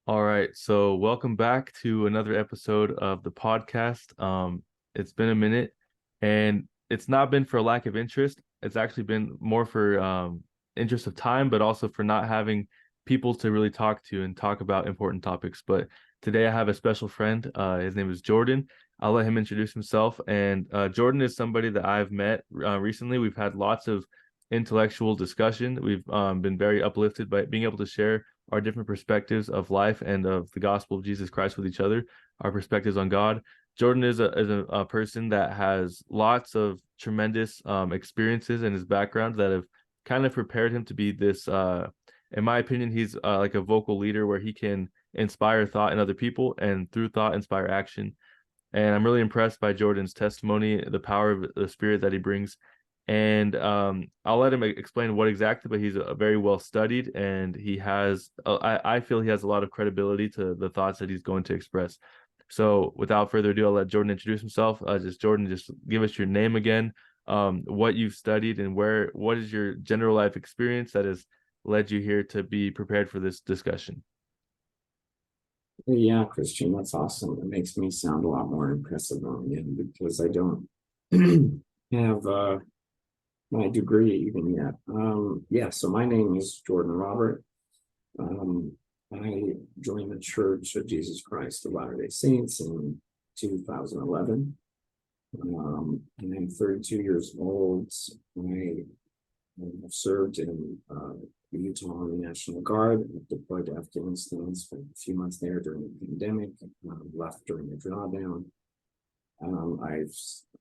All right, so welcome back to another episode of the podcast. It's been a minute, and it's not been for a lack of interest. It's actually been more for interest of time, but also for not having people to really talk to and talk about important topics. But today I have a special friend. His name is Jordan. I'll let him introduce himself. And Jordan is somebody that I've met recently. We've had lots of intellectual discussion. We've been very uplifted by being able to share our different perspectives of life and of the gospel of Jesus Christ with each other, our perspectives on God. Jordan is a person that has lots of tremendous experiences in his background that have kind of prepared him to be this. In my opinion, he's like a vocal leader where he can inspire thought in other people and through thought inspire action. And I'm really impressed by Jordan's testimony, the power of the spirit that he brings. And I'll let him explain what exactly, but he's a very well studied, and he has, I feel he has a lot of credibility to the thoughts that he's going to express. So without further ado, I'll let Jordan introduce himself. Jordan, just give us your name again, what you've studied, and what is your general life experience that has led you here to be prepared for this discussion. Yeah, Christian, that's awesome. It makes me sound a lot more impressive on you because I don't have my degree even yet. Yeah, so my name is Jordan Robert. Um, I joined the Church of Jesus Christ of Latter-day Saints in 2011. And I'm 32 years old. I've served in the Utah Army National Guard, deployed to Afghanistan, spent a few months there during the pandemic, left during the drawdown. I've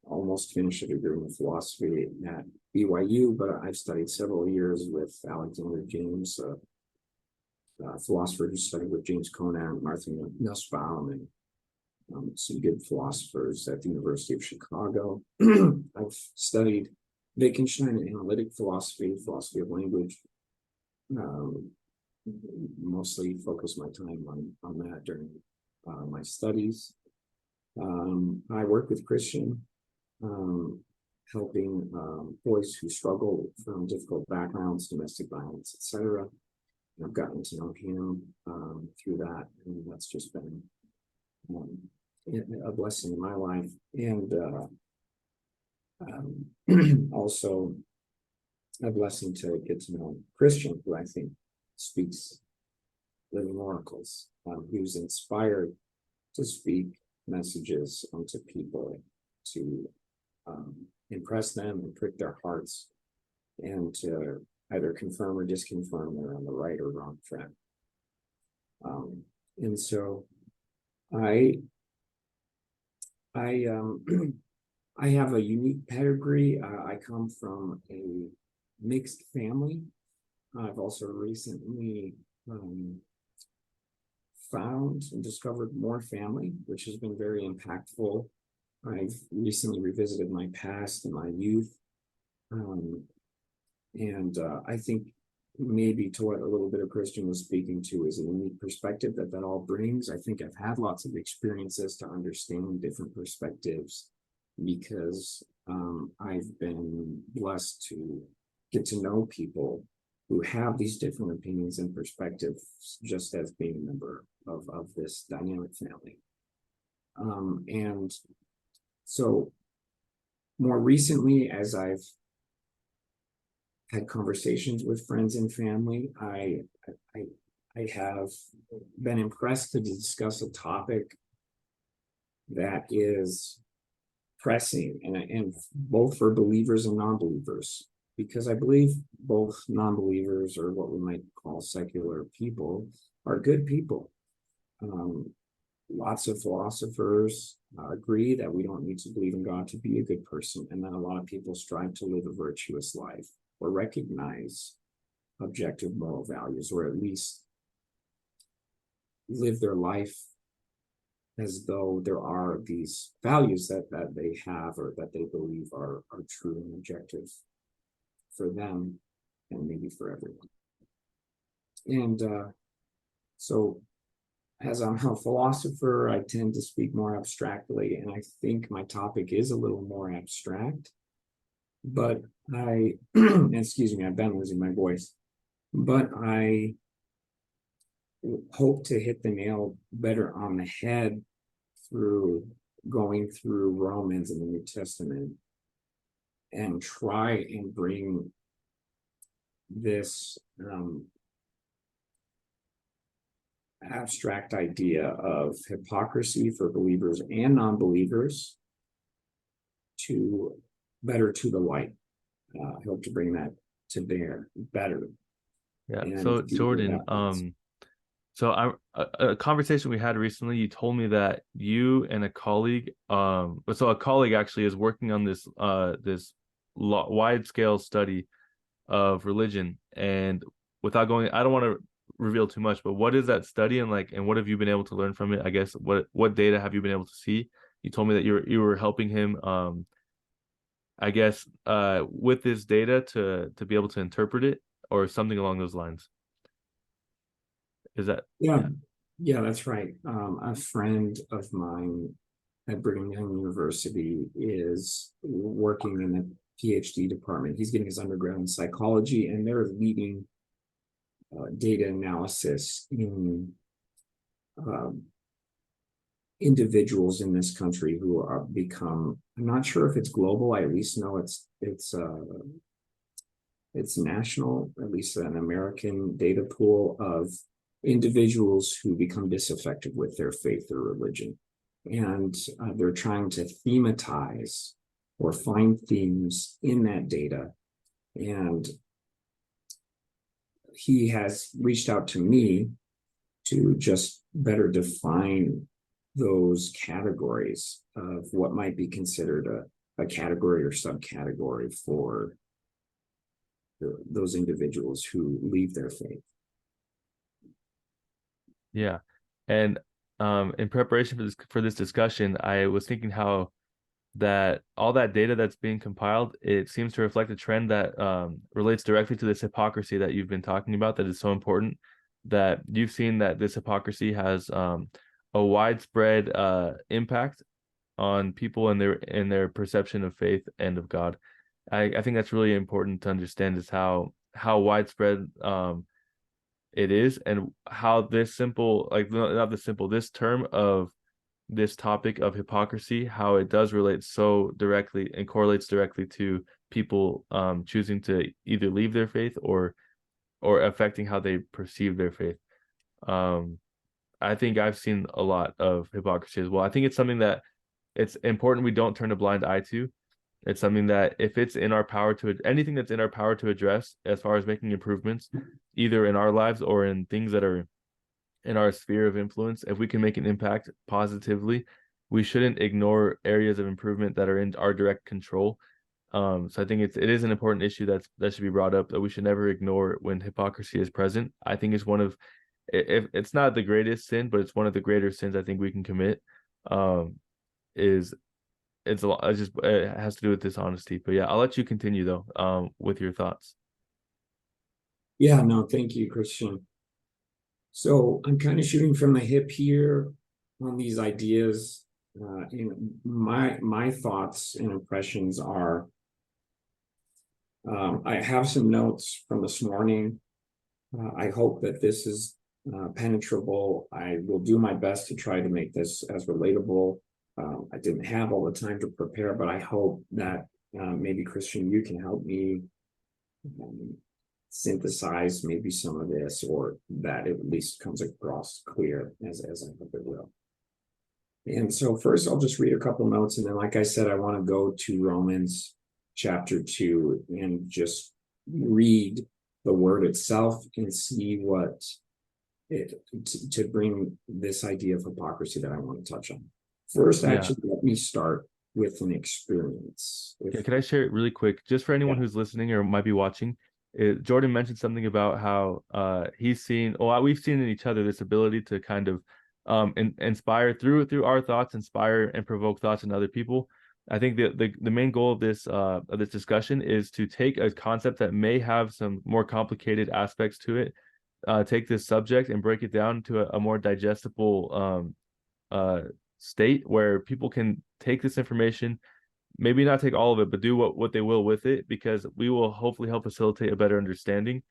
almost finished a degree in philosophy at BYU, but I've studied several years with Alexander James, a philosopher who studied with James Conant, Martha Nussbaum, and some good philosophers at the University of Chicago. I've studied Wittgenstein and analytic philosophy, philosophy of language. Mostly focus my time on that during my studies. I work with Christian, helping boys who struggle from difficult backgrounds, domestic violence, etc. I've gotten to know him through that, and that's just been a blessing in my life. And also a blessing to get to know Christian, who I think speaks living oracles. He was inspired to speak messages onto people to impress them and prick their hearts, and to either confirm or disconfirm they're on the right or wrong track. And so I I have a unique pedigree. I come from a mixed family. I've also recently found and discovered more family, which has been very impactful. I've recently revisited my past and my youth. I think maybe to what a little bit of Christian was speaking to is a unique perspective that all brings. I think I've had lots of experiences to understand different perspectives because I've been blessed to get to know people who have these different opinions and perspectives, just as being a member of this dynamic family. And so more recently, as I've had conversations with friends and family, I have been impressed to discuss a topic that is pressing, and both for believers and non-believers, because I believe both non-believers, or what we might call secular people, are good people. Lots of philosophers agree that we don't need to believe in God to be a good person, and that a lot of people strive to live a virtuous life or recognize objective moral values, or at least live their life as though there are these values that they have or that they believe are true and objective for them and maybe for everyone. And so as I'm a philosopher, I tend to speak more abstractly, and I think my topic is a little more abstract. But excuse me, I've been losing my voice. But I hope to hit the nail better on the head through going through Romans and the New Testament and try and bring this abstract idea of hypocrisy for believers and non-believers to better to the light. I hope to bring that to bear better Yeah. and So see where Jordan, that leads. so a conversation we had recently, you told me that you and a colleague, so a colleague actually is working on this wide scale study of religion. And without going, I don't want to reveal too much, but what is that study, and like, and what have you been able to learn from it? I guess what data have you been able to see? You told me that you were helping him, I guess, with this data to be able to interpret it or something along those lines. Is that, Yeah, yeah, yeah, that's right. A friend of mine at Brigham Young University is working in the PhD department. He's getting his undergrad in psychology, and they're leading data analysis in um, individuals in this country who are become. I'm not sure if it's global. I at least know it's national, at least an American data pool of individuals who become disaffected with their faith or religion. And they're trying to thematize or find themes in that data. And he has reached out to me to just better define those categories of what might be considered a category or subcategory for those individuals who leave their faith. yeah. And in preparation for this discussion, I was thinking how that all that data that's being compiled, it seems to reflect a trend that relates directly to this hypocrisy that you've been talking about, that is so important, that you've seen that this hypocrisy has a widespread impact on people and their perception of faith and of God. I think that's really important to understand, is how widespread it is, and how this simple, like, not this simple, this term of this topic of hypocrisy, how it does relate so directly and correlates directly to people choosing to either leave their faith or affecting how they perceive their faith. Um, I think I've seen a lot of hypocrisy as well. I think it's something that it's important we don't turn a blind eye to. It's something that if it's in our power to, anything that's in our power to address as far as making improvements, either in our lives or in things that are in our sphere of influence, if we can make an impact positively, we shouldn't ignore areas of improvement that are in our direct control. So I think it is an important issue that should be brought up, that we should never ignore when hypocrisy is present. I think it's one of, if it's not the greatest sin, but it's one of the greater sins I think we can commit. Um, is it's a lot. It's just, it has to do with dishonesty. But yeah, I'll let you continue though. With your thoughts. Yeah, no, thank you, Christian. So I'm kind of shooting from the hip here on these ideas. My thoughts and impressions are. I have some notes from this morning. I hope that this is penetrable. I will do my best to try to make this as relatable. I didn't have all the time to prepare, but I hope that maybe, Christian, you can help me um, synthesize maybe some of this, or that it at least comes across clear as I hope it will. And so first I'll just read a couple notes, and then, like I said, I want to go to Romans chapter 2 and just read the word itself and see what it to bring this idea of hypocrisy that I want to touch on. First, Yeah. actually, let me start with an experience. Yeah, If can I share it really quick, just for anyone yeah, who's listening or might be watching? Jordan mentioned something about how he's seen, well, we've seen in each other this ability to kind of inspire through our thoughts, inspire and provoke thoughts in other people. I think the main goal of this discussion is to take a concept that may have some more complicated aspects to it, take this subject and break it down to a more digestible uh state where people can take this information, maybe not take all of it, but do what they will with it, because we will hopefully help facilitate a better understanding.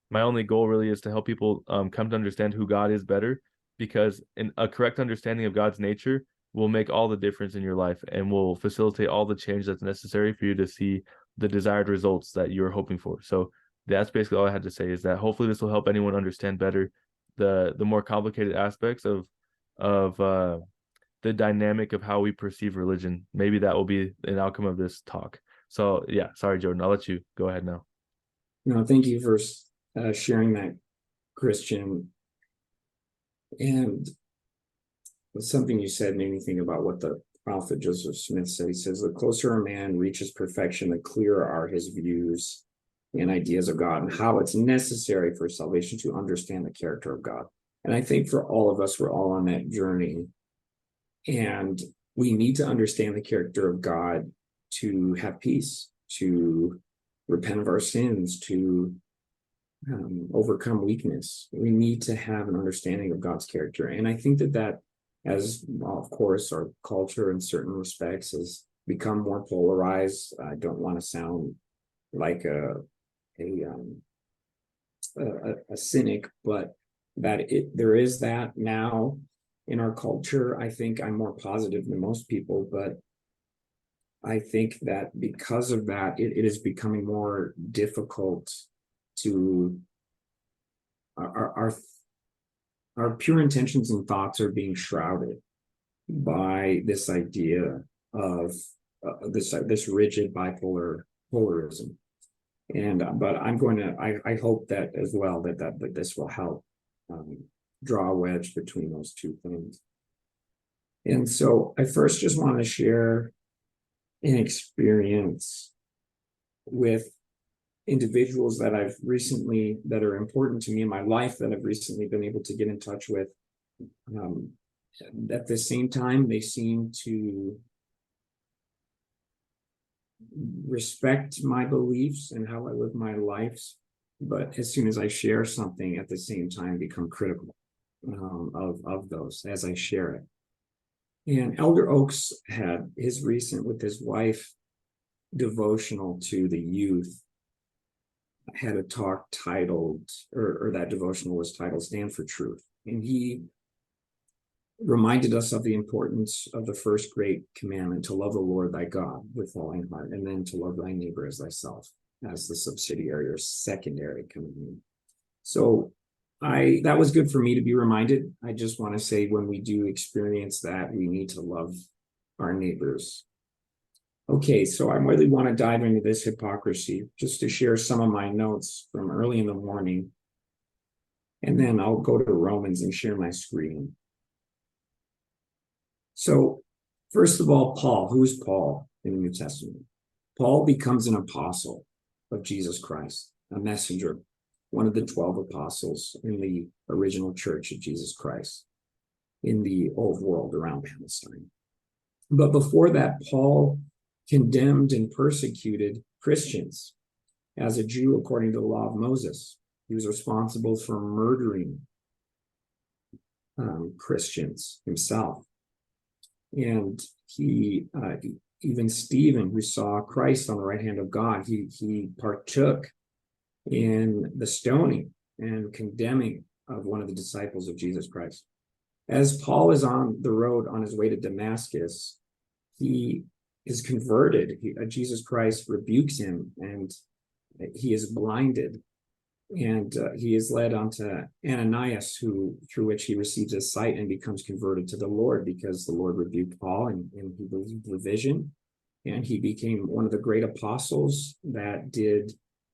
my only goal really is to help people come to understand who God is better, because in a correct understanding of God's nature will make all the difference in your life and will facilitate all the change that's necessary for you to see the desired results that you're hoping for. So that's basically all I had to say, is that hopefully this will help anyone understand better the more complicated aspects of the dynamic of how we perceive religion. Maybe that will be an outcome of this talk. So yeah, sorry, Jordan. I'll let you go ahead now. No, thank you for sharing that, Christian. And something you said made me think about what the prophet Joseph Smith said. He says, the closer a man reaches perfection, the clearer are his views and ideas of God, and how it's necessary for salvation to understand the character of God. And I think for all of us, we're all on that journey. And we need to understand the character of God to have peace, to repent of our sins, to overcome weakness. We need to have an understanding of God's character. And I think that as well, of course, our culture in certain respects has become more polarized. I don't want to sound like a cynic, but there is that now in our culture. I think I'm more positive than most people, but I think that because of that, it is becoming more difficult to our pure intentions and thoughts are being shrouded by this idea of this rigid polarism. And but I hope that as well, that this will help draw a wedge between those two things. And so I first just want to share an experience with individuals that are important to me in my life, that I've recently been able to get in touch with. At the same time, they seem to respect my beliefs and how I live my lives, but as soon as I share something, at the same time become critical of those as I share it. And Elder Oaks had his recent, with his wife, devotional to the youth, had a talk titled, or that devotional was titled Stand for Truth. And he reminded us of the importance of the first great commandment, to love the Lord thy God with all thine heart, and then to love thy neighbor as thyself, as the subsidiary or secondary commandment. So that was good for me to be reminded. I just want to say, when we do experience that, we need to love our neighbors. Okay, so I really want to dive into this hypocrisy, just to share some of my notes from early in the morning. And then I'll go to Romans and share my screen. So first of all, Paul. Who is Paul in the New Testament? Paul becomes an apostle of Jesus Christ, a messenger, one of the 12 apostles in the original church of Jesus Christ in the old world around Palestine. But before that, Paul condemned and persecuted Christians. As a Jew, according to the law of Moses, he was responsible for murdering Christians himself. And he, even Stephen, who saw Christ on the right hand of God, he partook in the stoning and condemning of one of the disciples of Jesus Christ. As Paul is on the road on his way to Damascus, he is converted. Jesus Christ rebukes him, and he is blinded, and he is led onto Ananias, through which he receives his sight and becomes converted to the Lord, because the Lord rebuked Paul, and he believed the vision, and he became one of the great apostles that did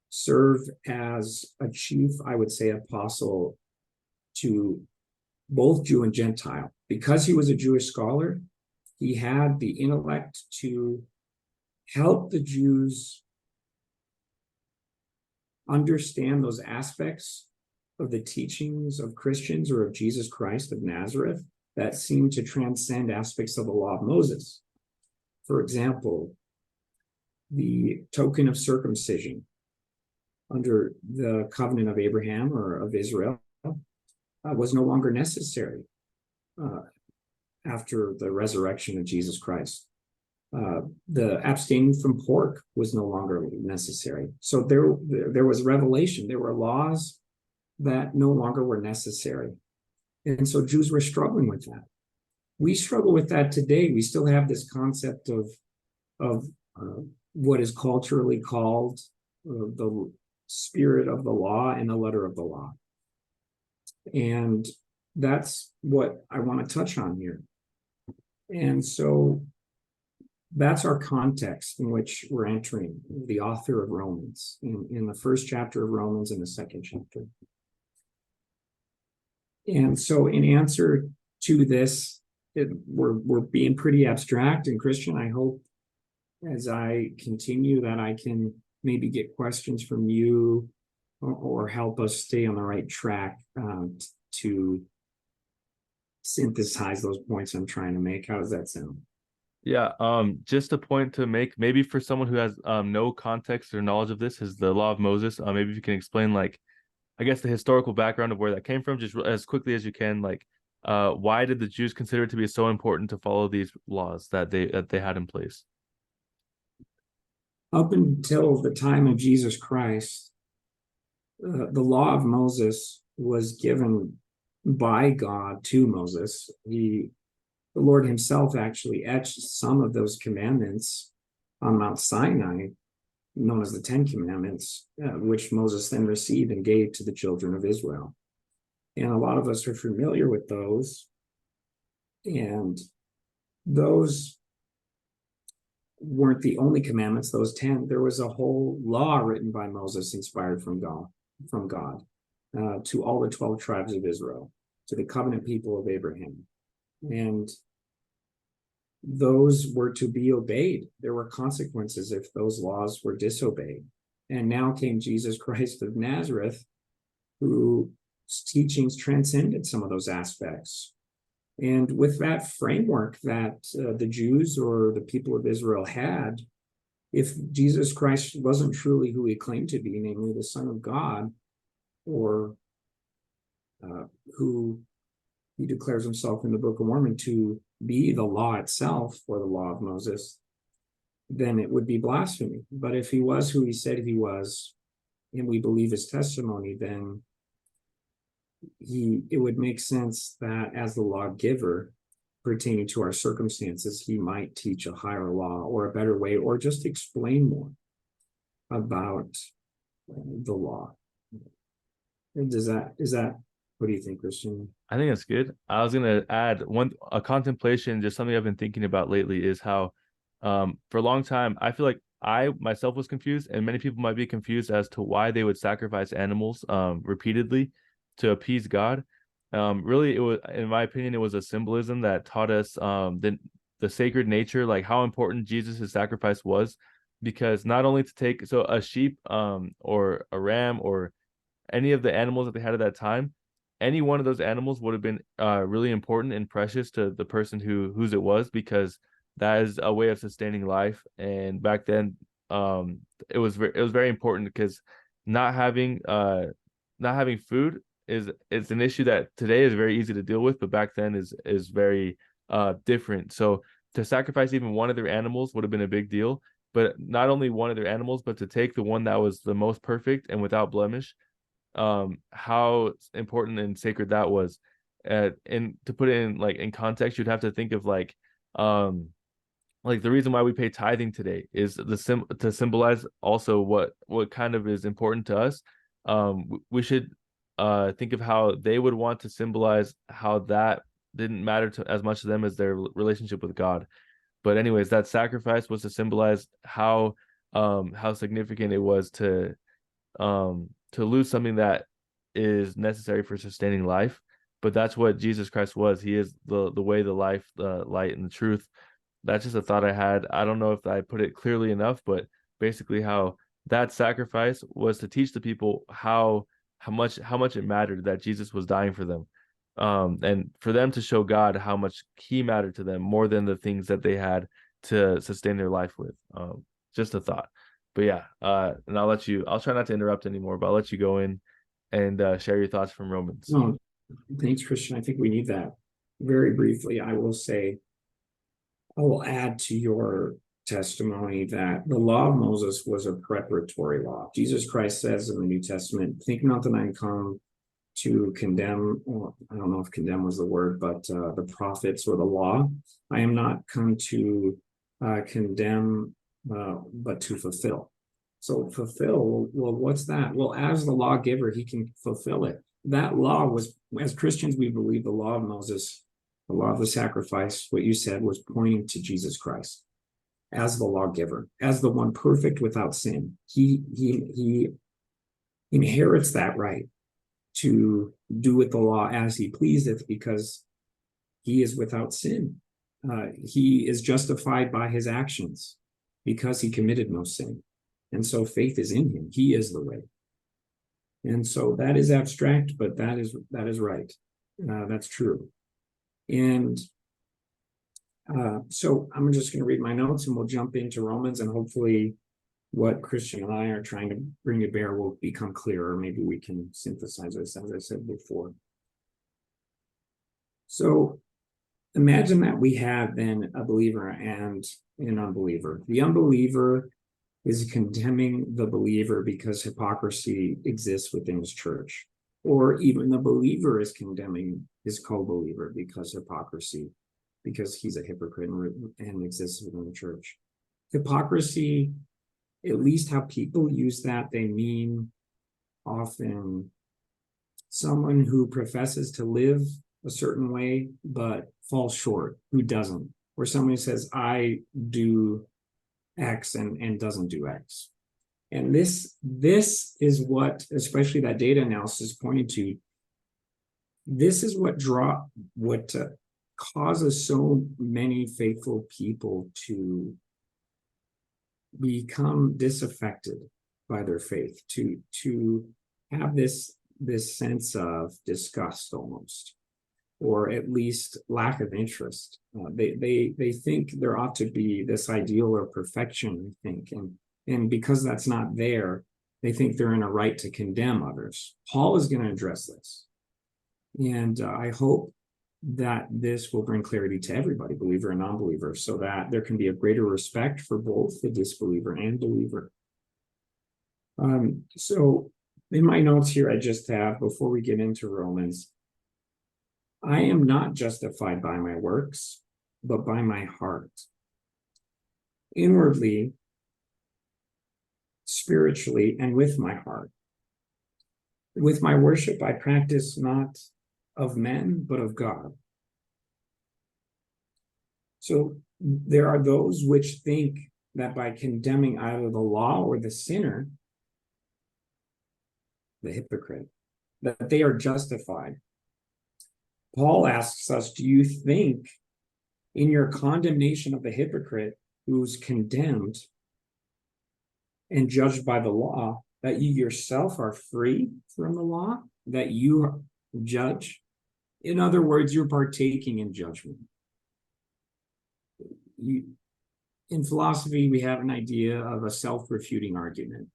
serve as a chief, I would say, apostle to both Jew and Gentile. Because he was a Jewish scholar, he had the intellect to help the Jews understand those aspects of the teachings of Christians or of Jesus Christ of Nazareth that seem to transcend aspects of the law of Moses. For example, the token of circumcision under the covenant of Abraham or of Israel was no longer necessary after the resurrection of Jesus Christ. The abstaining from pork was no longer necessary. So there was revelation. There were laws that no longer were necessary. And so Jews were struggling with that. We struggle with that today. We still have this concept of what is culturally called the spirit of the law and the letter of the law. And that's what I want to touch on here. And so that's our context in which we're entering, the author of Romans, in the first chapter of Romans and the second chapter. And so in answer to this, we're being pretty abstract. And Christian, I hope as I continue that I can maybe get questions from you or help us stay on the right track to synthesize those points I'm trying to make. How does that sound? Yeah, just a point to make, maybe for someone who has no context or knowledge of this, is the law of Moses. Maybe if you can explain, like, I guess the historical background of where that came from, just as quickly as you can. Like, why did the Jews consider it to be so important to follow these laws that they had in place? Up until the time of Jesus Christ, the law of Moses was given by God to Moses. The Lord himself actually etched some of those commandments on Mount Sinai, known as the Ten Commandments, which Moses then received and gave to the children of Israel. And a lot of us are familiar with those. And those weren't the only commandments, those 10. There was a whole law written by Moses, inspired from God, to all the 12 tribes of Israel, to the covenant people of Abraham. And those were to be obeyed. There were consequences if those laws were disobeyed. And now came Jesus Christ of Nazareth, whose teachings transcended some of those aspects. And with that framework that the Jews or the people of Israel had, if Jesus Christ wasn't truly who he claimed to be, namely the Son of God, or who he declares himself in the Book of Mormon to be the law itself, or the law of Moses, then it would be blasphemy. But if he was who he said he was, and we believe his testimony, then it would make sense that as the lawgiver pertaining to our circumstances, he might teach a higher law or a better way, or just explain more about the law. Is that what do you think, Christian? I think that's good. I was gonna add a contemplation, just something I've been thinking about lately, is how for a long time I feel like I myself was confused, and many people might be confused as to why they would sacrifice animals repeatedly to appease God. Really, it was, in my opinion, it was a symbolism that taught us the sacred nature, like how important Jesus' sacrifice was, because not only to take a sheep or a ram or any of the animals that they had at that time, any one of those animals would have been really important and precious to the person whose it was, because that is a way of sustaining life. And back then, it was very important, because not having not having food is an issue that today is very easy to deal with, but back then is very different. So to sacrifice even one of their animals would have been a big deal. But not only one of their animals, but to take the one that was the most perfect and without blemish, how important and sacred that was. And to put it in, like, in context, you'd have to think of like the reason why we pay tithing today is to symbolize also what kind of is important to us. We should think of how they would want to symbolize how that didn't matter as much to them as their relationship with God. But anyways, that sacrifice was to symbolize how significant it was to lose something that is necessary for sustaining life. But that's what Jesus Christ was. He is the way, the life, the light, and the truth. That's just a thought I had. I don't know if I put it clearly enough, but basically how that sacrifice was to teach the people how much it mattered that Jesus was dying for them. And for them to show God how much he mattered to them more than the things that they had to sustain their life with. Just a thought. But yeah, and I'll try not to interrupt anymore, but I'll let you go in and share your thoughts from Romans. No, thanks, Christian. I think we need that. Very briefly, I will add to your testimony that the law of Moses was a preparatory law. Jesus Christ says in the New Testament, think not that I am come to condemn, or I don't know if condemn was the word, but the prophets or the law. I am not come to condemn, but to fulfill. So fulfill, well, what's that? Well, as the lawgiver, he can fulfill it. That law was, as Christians, we believe the law of Moses, the law of the sacrifice, what you said was pointing to Jesus Christ as the lawgiver, as the one perfect without sin. He inherits that right to do with the law as he pleaseth, because he is without sin. He is justified by his actions because he committed no sin. And so faith is in him. He is the way. And so that is abstract, but that is right. That's true. And so I'm just going to read my notes and we'll jump into Romans, and hopefully what Christian and I are trying to bring to bear will become clearer. Maybe we can synthesize this, as I said before. So imagine that we have then a believer and an unbeliever. The unbeliever is condemning the believer because hypocrisy exists within his church. Or even the believer is condemning his co-believer because he's a hypocrite and exists within the church. Hypocrisy, at least how people use that, they mean often someone who professes to live a certain way but falls short, who doesn't, or someone who says I do X and doesn't do X. And this is what, especially that data analysis pointed to, this is what causes so many faithful people to become disaffected by their faith, to have this sense of disgust almost, or at least lack of interest. They think there ought to be this ideal of perfection, I think, and because that's not there, they think they're in a right to condemn others. Paul is going to address this, and I hope that this will bring clarity to everybody, believer and non-believer, so that there can be a greater respect for both the disbeliever and believer. So in my notes here, I just have, before we get into Romans, I am not justified by my works, but by my heart. Inwardly, spiritually, and with my heart. With my worship, I practice not of men, but of God. So there are those which think that by condemning either the law or the sinner, the hypocrite, that they are justified. Paul asks us, do you think in your condemnation of the hypocrite who's condemned and judged by the law, that you yourself are free from the law, that you judge? In other words, you're partaking in judgment. In philosophy, we have an idea of a self-refuting argument,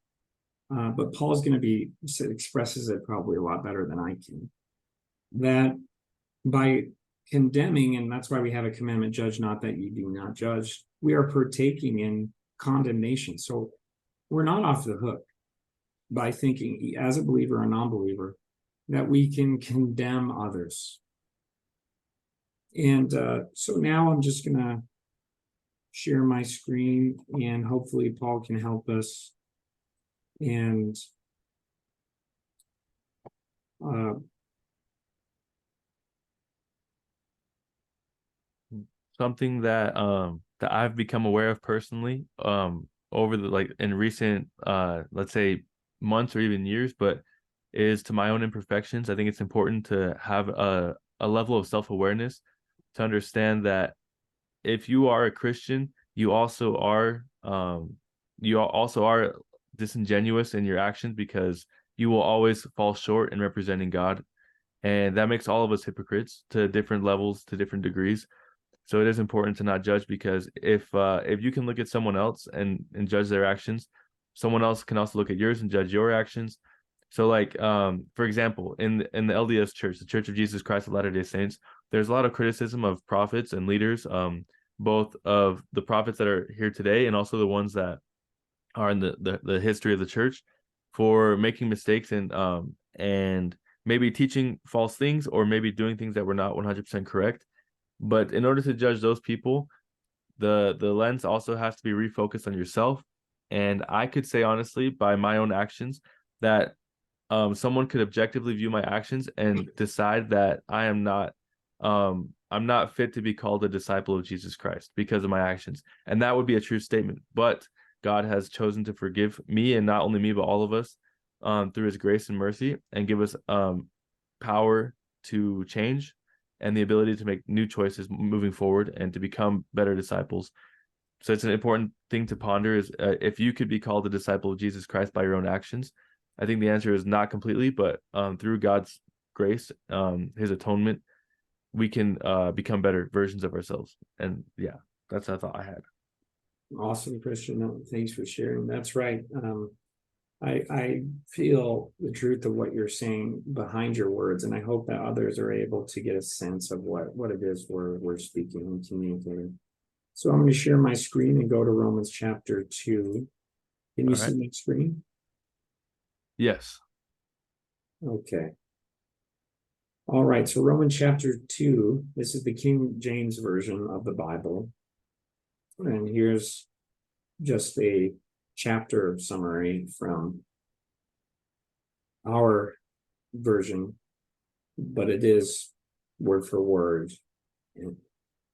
but Paul's going to expresses it probably a lot better than I can, that by condemning, and that's why we have a commandment, judge not that you do not judge, we are partaking in condemnation. So we're not off the hook by thinking, as a believer or non-believer, that we can condemn others. And so now I'm just going to share my screen, and hopefully Paul can help us. And something that I've become aware of personally over the in recent let's say months or even years, but is to my own imperfections. I think it's important to have a level of self-awareness to understand that if you are a Christian, you also are disingenuous in your actions, because you will always fall short in representing God, and that makes all of us hypocrites to different levels, to different degrees. So it is important to not judge, because if you can look at someone else and judge their actions, someone else can also look at yours and judge your actions. So for example, in the LDS Church, the Church of Jesus Christ of Latter-day Saints, there's a lot of criticism of prophets and leaders, both of the prophets that are here today and also the ones that are in the history of the church, for making mistakes and maybe teaching false things or maybe doing things that were not 100% correct. But in order to judge those people, the lens also has to be refocused on yourself. And I could say honestly, by my own actions, that someone could objectively view my actions and decide that I'm not fit to be called a disciple of Jesus Christ because of my actions. And that would be a true statement. But God has chosen to forgive me, and not only me, but all of us, through his grace and mercy, and give us power to change and the ability to make new choices moving forward and to become better disciples. So it's an important thing to ponder is if you could be called a disciple of Jesus Christ by your own actions. I think the answer is not completely, but through God's grace, his atonement, we can become better versions of ourselves. And yeah, that's a thought I had. Awesome, Christian. No, thanks for sharing. That's right. I feel the truth of what you're saying behind your words, and I hope that others are able to get a sense of what it is we're speaking and communicating. So I'm going to share my screen and go to Romans chapter 2. Can you All see right. my screen? Yes. Okay. All right. So Romans chapter 2, this is the King James version of the Bible. And here's just a chapter summary from our version, but it is word for word in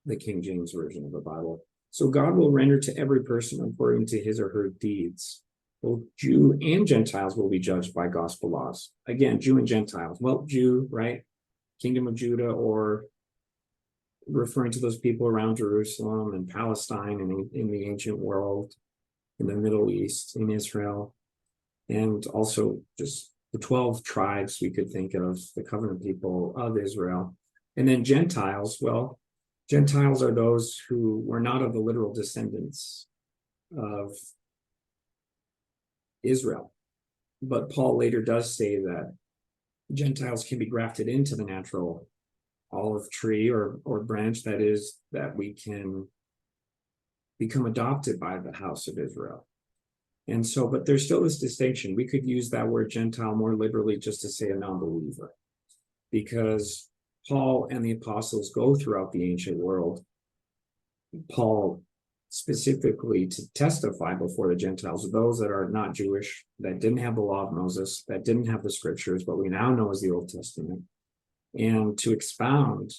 the King James version of the Bible. So God will render to every person according to his or her deeds. Both Jew and Gentiles will be judged by gospel laws. Again, Jew and Gentiles. Well, Jew, right? Kingdom of Judah, or referring to those people around Jerusalem and Palestine and in the ancient world, in the Middle East, in Israel, and also just the 12 tribes we could think of, the covenant people of Israel. And then Gentiles, well, Gentiles are those who were not of the literal descendants of Israel. But Paul later does say that Gentiles can be grafted into the natural olive tree or branch, that is, that we can become adopted by the house of Israel. And so, but there's still this distinction. We could use that word Gentile more liberally just to say a non-believer, because Paul and the apostles go throughout the ancient world. Paul specifically to testify before the Gentiles, those that are not Jewish, that didn't have the law of Moses, that didn't have the scriptures, what we now know as the Old Testament, and to expound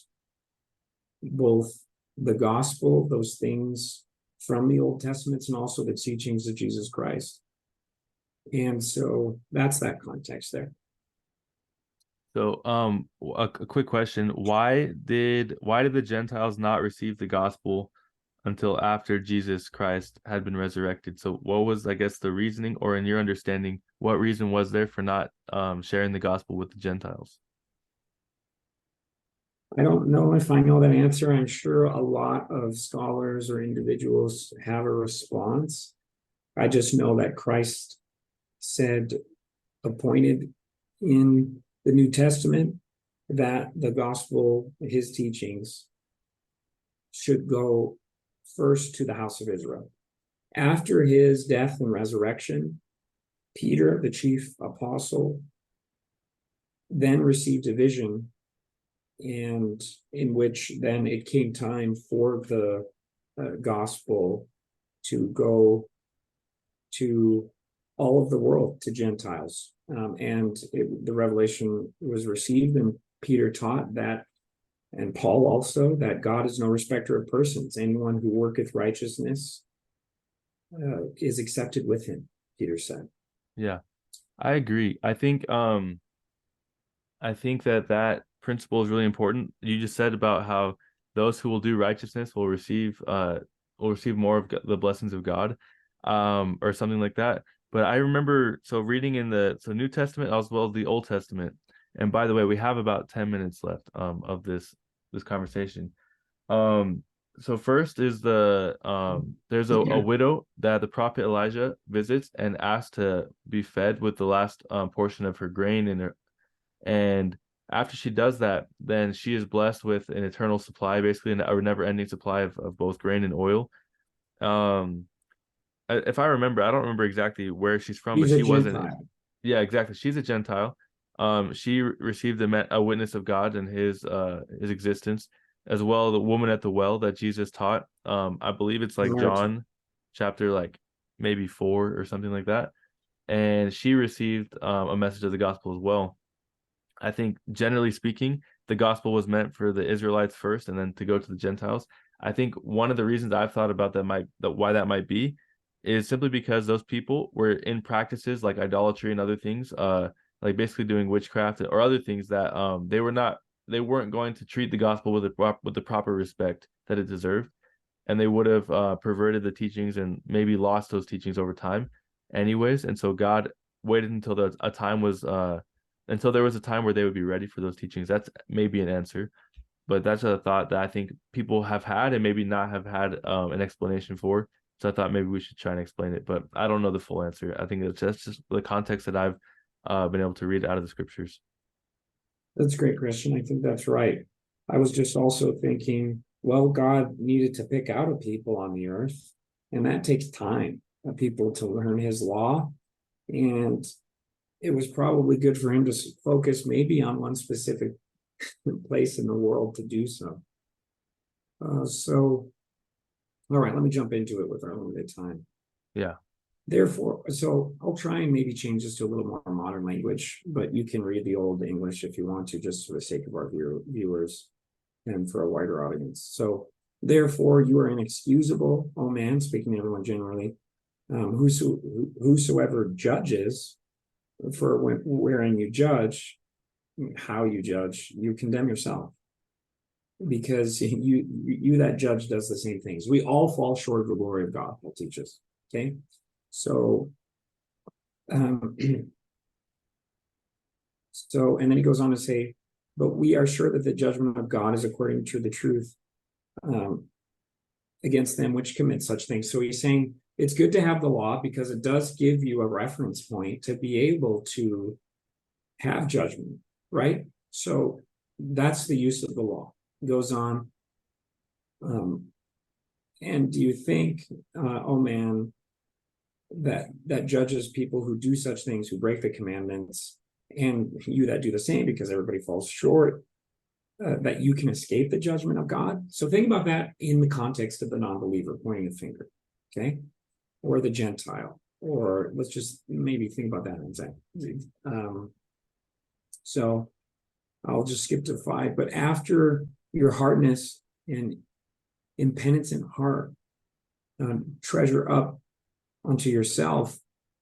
both the gospel, those things from the Old Testaments, and also the teachings of Jesus Christ. And so that's that context there. So, a quick question: why did the Gentiles not receive the gospel until after Jesus Christ had been resurrected? So, what was, I guess, the reasoning, or in your understanding, what reason was there for not sharing the gospel with the Gentiles? I don't know if I know that answer. I'm sure a lot of scholars or individuals have a response. I just know that Christ said, appointed in the New Testament, that the gospel, his teachings, should go first to the house of Israel. After his death and resurrection, Peter, the chief apostle, then received a vision, and in which then it came time for the gospel to go to all of the world, to Gentiles. The revelation was received, and Peter taught that, and Paul also, that God is no respecter of persons. Anyone who worketh righteousness is accepted with him, Peter said. Yeah, I agree. I think that principle is really important. You just said about how those who will do righteousness will receive more of the blessings of God, or something like that. But I remember reading in the New Testament as well as the Old Testament. And by the way, we have about 10 minutes left of this conversation. So first is there's a widow that the prophet Elijah visits and asks to be fed with the last portion of her grain and after she does that, then she is blessed with an eternal supply, basically a never-ending supply of both grain and oil. Um, if I remember, I don't remember exactly where she's from, but He's a she wasn't. Gentile. Yeah, exactly. She's a Gentile, She received a witness of God and his existence, as well the woman at the well that Jesus taught. I believe it's like Samaritan. John chapter like maybe 4 or something like that. And she received a message of the gospel as well. I think generally speaking, the gospel was meant for the Israelites first and then to go to the Gentiles. I think one of the reasons I've thought about that why that might be is simply because those people were in practices like idolatry and other things, like basically doing witchcraft or other things that they weren't going to treat the gospel with the proper respect that it deserved, and they would have perverted the teachings and maybe lost those teachings over time, anyways. And so God waited until there was a time where they would be ready for those teachings. That's maybe an answer, but that's a thought that I think people have had and maybe not have had an explanation for. So I thought maybe we should try and explain it, but I don't know the full answer. I think that's just the context that I've been able to read out of the scriptures. That's great, Christian. I think that's right. I was just also thinking, well, God needed to pick out a people on the earth, and that takes time, people to learn his law. And it was probably good for him to focus maybe on one specific place in the world to do so. All right, let me jump into it with our limited time. Yeah. Therefore, so I'll try and maybe change this to a little more modern language, but you can read the old English if you want to, just for the sake of our viewers and for a wider audience. So, therefore, you are inexcusable, O man, speaking to everyone generally, whosoever judges, for wherein you judge, how you judge, you condemn yourself, because you that judge does the same things. We all fall short of the glory of God, Paul teaches. Okay, so so, and then he goes on to say, but we are sure that the judgment of God is according to the truth against them which commit such things. So he's saying it's good to have the law because it does give you a reference point to be able to have judgment, right? So that's the use of the law. It goes on. And do you think, oh man, that judges people who do such things, who break the commandments, and you that do the same, because everybody falls short, that you can escape the judgment of God? So think about that in the context of the non-believer pointing a finger, okay? Or the Gentile, or let's just maybe think about that in a second. So I'll just skip to 5. But after your hardness and impenitent heart, treasure up unto yourself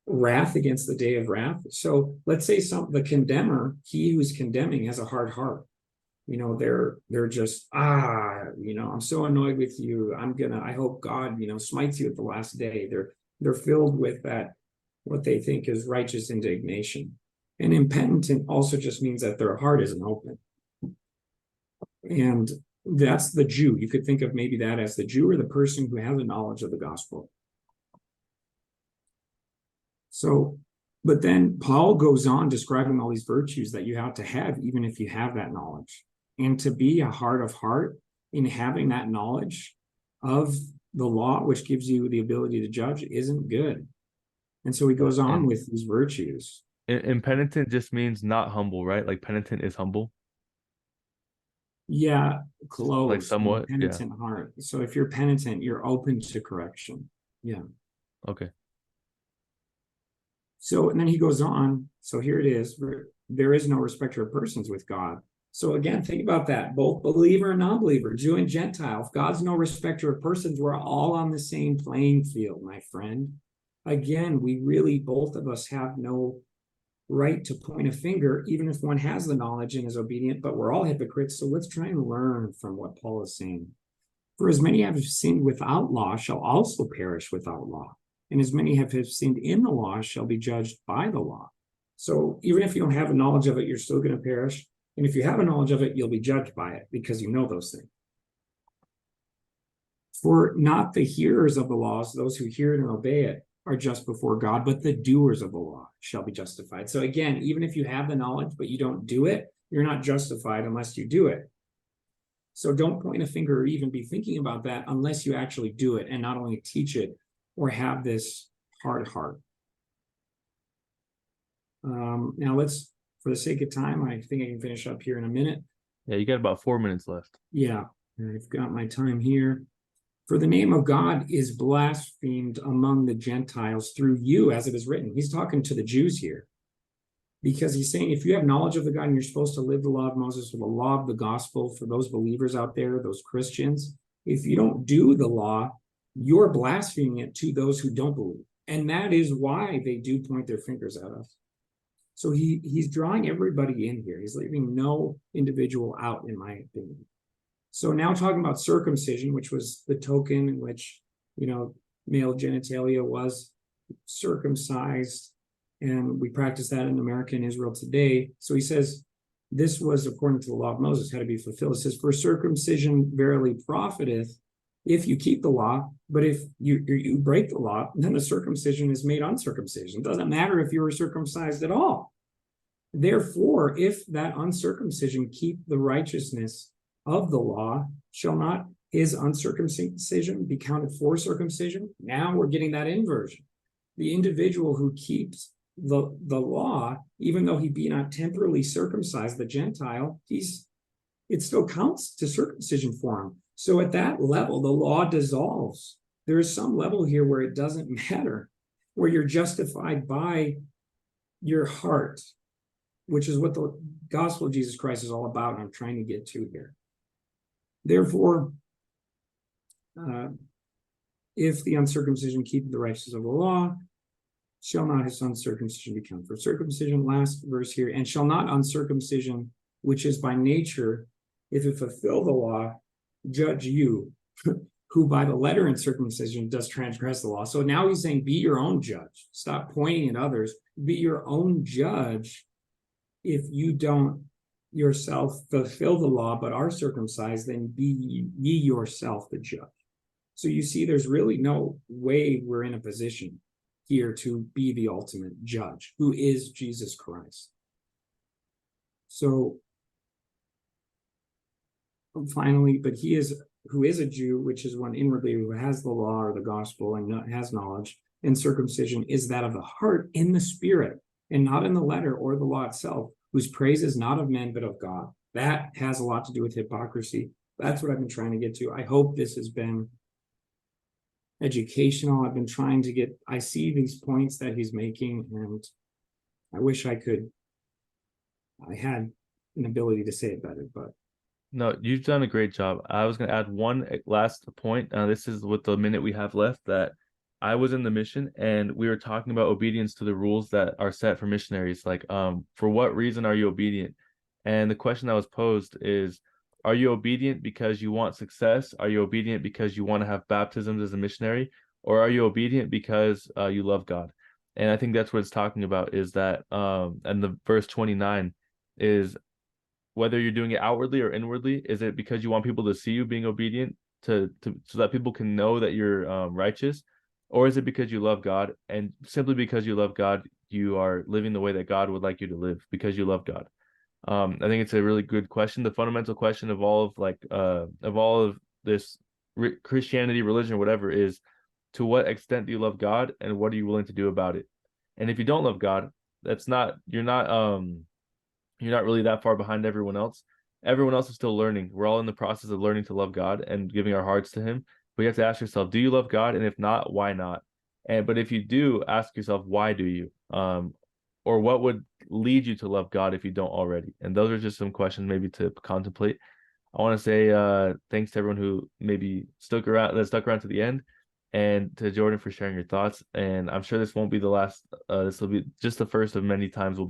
wrath against the day of wrath. So let's say the condemner, he who's condemning, has a hard heart. They're just, I'm so annoyed with you. I hope God, smites you at the last day. They're filled with that, what they think is righteous indignation. And impenitent also just means that their heart isn't open. And that's the Jew. You could think of maybe that as the Jew or the person who has a knowledge of the gospel. So, but then Paul goes on describing all these virtues that you have to have, even if you have that knowledge. And to be a heart of heart in having that knowledge of the law, which gives you the ability to judge, isn't good. And so he goes on with these virtues. Impenitent just means not humble, right? Like penitent is humble. Yeah, close. Like somewhat. Penitent heart. So if you're penitent, you're open to correction. Yeah. Okay. So, and then he goes on. So here it is. There is no respecter of persons with God. So again, think about that. Both believer and non-believer, Jew and Gentile. If God's no respecter of persons, we're all on the same playing field, my friend. Again, we really, both of us have no right to point a finger, even if one has the knowledge and is obedient, but we're all hypocrites. So let's try and learn from what Paul is saying. For as many have sinned without law shall also perish without law. And as many have sinned in the law shall be judged by the law. So even if you don't have a knowledge of it, you're still going to perish. And if you have a knowledge of it, you'll be judged by it because you know those things. For not the hearers of the laws, those who hear it and obey it, are just before God, but the doers of the law shall be justified. So again, even if you have the knowledge, but you don't do it, you're not justified unless you do it. So don't point a finger or even be thinking about that unless you actually do it and not only teach it or have this hard heart. Now let's for the sake of time, I think I can finish up here in a minute. Yeah, you got about 4 minutes left. Yeah, I've got my time here. For the name of God is blasphemed among the Gentiles through you, as it is written. He's talking to the Jews here, because he's saying if you have knowledge of the God and you're supposed to live the law of Moses or the law of the gospel for those believers out there, those Christians, if you don't do the law, you're blaspheming it to those who don't believe. And that is why they do point their fingers at us. So he's drawing everybody in here. He's leaving no individual out, in my opinion. So now talking about circumcision, which was the token in which, male genitalia was circumcised. And we practice that in America and Israel today. So he says, this was according to the law of Moses, had to be fulfilled. It says, for circumcision verily profiteth if you keep the law, but if you break the law, then the circumcision is made uncircumcision. It doesn't matter if you were circumcised at all. Therefore, if that uncircumcision keep the righteousness of the law, shall not his uncircumcision be counted for circumcision? Now we're getting that inversion. The individual who keeps the law, even though he be not temporarily circumcised, the Gentile, it still counts to circumcision for him. So at that level, the law dissolves. There is some level here where it doesn't matter, where you're justified by your heart, which is what the gospel of Jesus Christ is all about, and I'm trying to get to here. Therefore, if the uncircumcision keep the righteousness of the law, shall not his uncircumcision be counted for circumcision? Last verse here, and shall not uncircumcision, which is by nature, if it fulfill the law, judge you, who by the letter in circumcision does transgress the law. So now he's saying, be your own judge. Stop pointing at others. Be your own judge. If you don't yourself fulfill the law, but are circumcised, then be ye yourself the judge. So you see, there's really no way we're in a position here to be the ultimate judge, who is Jesus Christ. So finally, but he is who is a Jew, which is one inwardly who has the law or the gospel and has knowledge, and circumcision is that of the heart in the spirit, and not in the letter or the law itself, whose praise is not of men but of God. That has a lot to do with hypocrisy. That's what I've been trying to get to. I hope this has been educational. I've been trying to I see these points that he's making, and I wish I had an ability to say it better, but No, you've done a great job. I was going to add one last point. This is with the minute we have left, that I was in the mission and we were talking about obedience to the rules that are set for missionaries. Like, for what reason are you obedient? And the question that was posed is, are you obedient because you want success? Are you obedient because you want to have baptisms as a missionary? Or are you obedient because you love God? And I think that's what it's talking about, is that, and the verse 29 is, whether you're doing it outwardly or inwardly, is it because you want people to see you being obedient so that people can know that you're righteous? Or is it because you love God, and simply because you love God, you are living the way that God would like you to live because you love God? I think it's a really good question. The fundamental question of all of this Christianity, religion, or whatever, is, to what extent do you love God, and what are you willing to do about it? And if you don't love God, you're not really that far behind everyone else. Everyone else is still learning. We're all in the process of learning to love God and giving our hearts to him. But you have to ask yourself, do you love God? And if not, why not? But if you do, ask yourself, why do you? Or what would lead you to love God if you don't already? And those are just some questions maybe to contemplate. I want to say thanks to everyone who maybe stuck around to the end, and to Jordan for sharing your thoughts. And I'm sure this won't be the last. This will be just the first of many times we'll be able